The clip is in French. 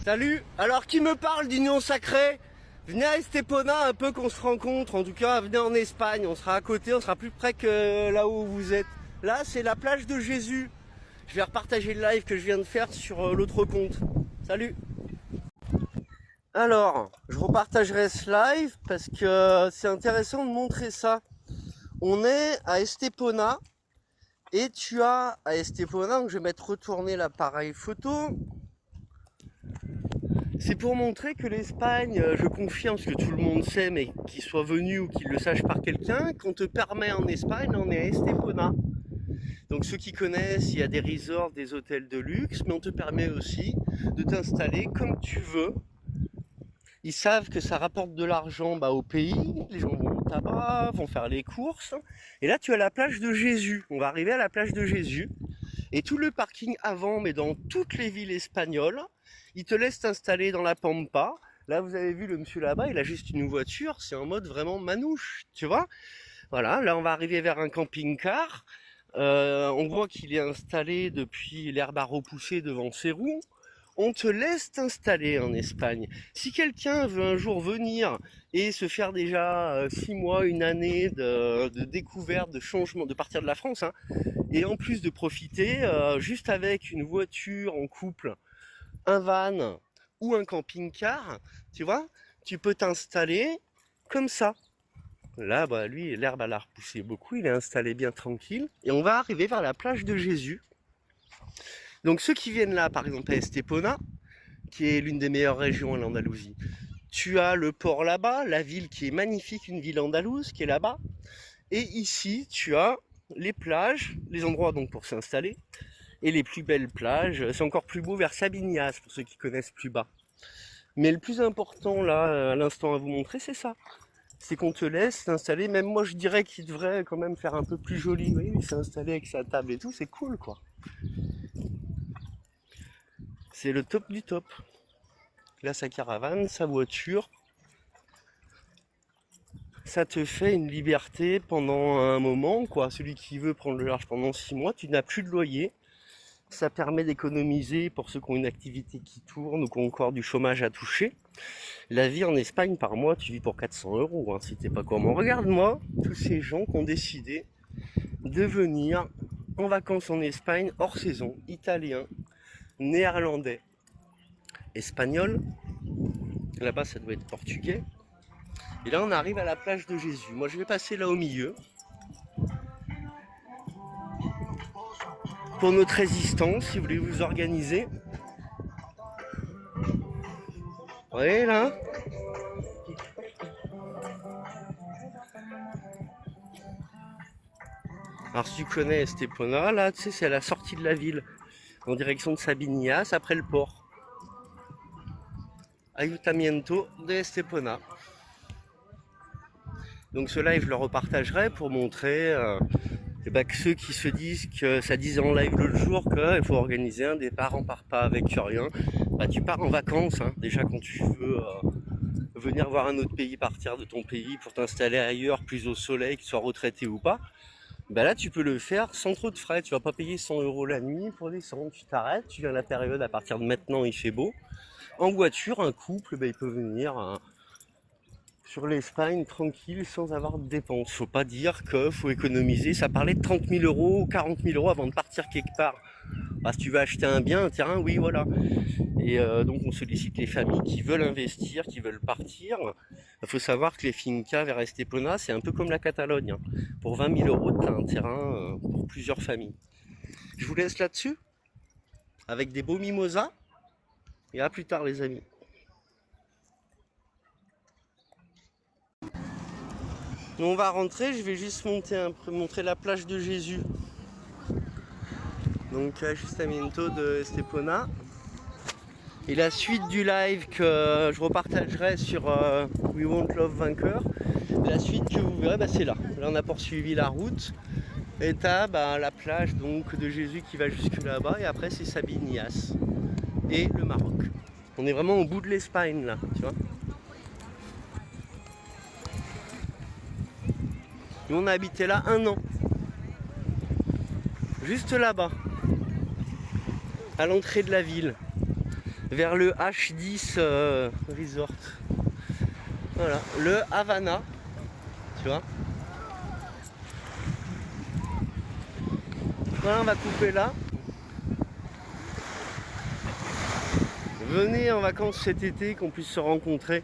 Salut. Alors qui me parle d'union sacrée? Venez à Estepona un peu qu'on se rencontre. En tout cas, venez en Espagne, on sera à côté, on sera plus près que là où vous êtes. Là, c'est la plage de Jésus. Je vais repartager le live que je viens de faire sur l'autre compte. Salut. Alors, je repartagerai ce live parce que c'est intéressant de montrer ça. On est à Estepona et tu as à Estepona, donc je vais mettre retourner l'appareil photo. C'est pour montrer que l'Espagne, je confirme ce que tout le monde sait, mais qu'il soit venu ou qu'il le sache par quelqu'un, qu'on te permet en Espagne, on est à Estepona. Donc ceux qui connaissent, il y a des resorts, des hôtels de luxe, mais on te permet aussi de t'installer comme tu veux. Ils savent que ça rapporte de l'argent au pays, les gens vont au tabac, vont faire les courses. Et là tu as la plage de Jésus, on va arriver à la plage de Jésus. Et tout le parking avant, mais dans toutes les villes espagnoles, ils te laissent t'installer dans la pampa. Là vous avez vu le monsieur là-bas, il a juste une voiture, c'est en mode vraiment manouche, tu vois. Voilà, là on va arriver vers un camping-car. On voit qu'il est installé depuis l'herbe à repousser devant ses roues. On te laisse t'installer en Espagne. Si quelqu'un veut un jour venir et se faire déjà 6 mois, une année de découverte, de changement, de partir de la France, et en plus de profiter, juste avec une voiture en couple, un van ou un camping-car, tu vois, tu peux t'installer comme ça. Là, lui, l'herbe elle a repoussé beaucoup, il est installé bien tranquille. Et on va arriver vers la plage de Jésus. Donc ceux qui viennent là, par exemple à Estepona, qui est l'une des meilleures régions en Andalousie, tu as le port là-bas, la ville qui est magnifique, une ville andalouse qui est là-bas. Et ici, tu as les plages, les endroits donc pour s'installer. Et les plus belles plages, c'est encore plus beau vers Sabinias, pour ceux qui connaissent plus bas. Mais le plus important là, à l'instant à vous montrer, c'est ça. C'est qu'on te laisse t'installer, même moi je dirais qu'il devrait quand même faire un peu plus joli. Vous voyez, il s'est installé avec sa table et tout, c'est cool quoi. C'est le top du top. Là, sa caravane, sa voiture. Ça te fait une liberté pendant un moment, quoi. Celui qui veut prendre le large pendant 6 mois, tu n'as plus de loyer. Ça permet d'économiser pour ceux qui ont une activité qui tourne ou qui ont encore du chômage à toucher. La vie en Espagne, par mois, tu vis pour 400 €, si t'es pas comment. Regarde-moi, tous ces gens qui ont décidé de venir en vacances en Espagne, hors saison, italiens, néerlandais, espagnol, là-bas ça doit être portugais. Et là on arrive à la plage de Jésus. Moi je vais passer là au milieu pour notre résistance, si vous voulez vous organiser. Vous voyez là, alors si tu connais Estepona, là tu sais c'est à la sortie de la ville, en direction de Sabinias, après le port. Ayuntamiento de Estepona. Donc ce live je le repartagerai pour montrer que ceux qui se disent que ça disait en live l'autre jour qu'il faut organiser un départ, on part pas avec rien. Tu pars en vacances, déjà quand tu veux venir voir un autre pays, partir de ton pays pour t'installer ailleurs, plus au soleil, que tu sois retraité ou pas. Là tu peux le faire sans trop de frais, tu vas pas payer 100 € la nuit pour descendre, tu t'arrêtes, tu viens à la période à partir de maintenant il fait beau. En voiture, un couple, il peut venir sur l'Espagne tranquille sans avoir de dépenses. Faut pas dire qu'il faut économiser, ça parlait de 30 000 € ou 40 000 € avant de partir quelque part. Si tu veux acheter un bien, un terrain, oui voilà. Et donc on sollicite les familles qui veulent investir, qui veulent partir. Il faut savoir que les fincas vers Estepona, c'est un peu comme la Catalogne. Pour 20 000 €, tu as un terrain pour plusieurs familles. Je vous laisse là-dessus, avec des beaux mimosas. Et à plus tard les amis. On va rentrer, je vais juste montrer la plage de Jésus. Donc Ayuntamiento de Estepona. Et la suite du live que je repartagerai sur We Won't Love Vainqueur, la suite que vous verrez, c'est là. Là on a poursuivi la route. Et t'as la plage donc de Jésus qui va jusque là-bas. Et après c'est Sabinias et le Maroc. On est vraiment au bout de l'Espagne là, tu vois. Nous on a habité là 1 an. Juste là-bas. À l'entrée de la ville. vers le H10 Resort. Voilà, le Havana, tu vois. Voilà, on va couper là. Venez en vacances cet été, qu'on puisse se rencontrer.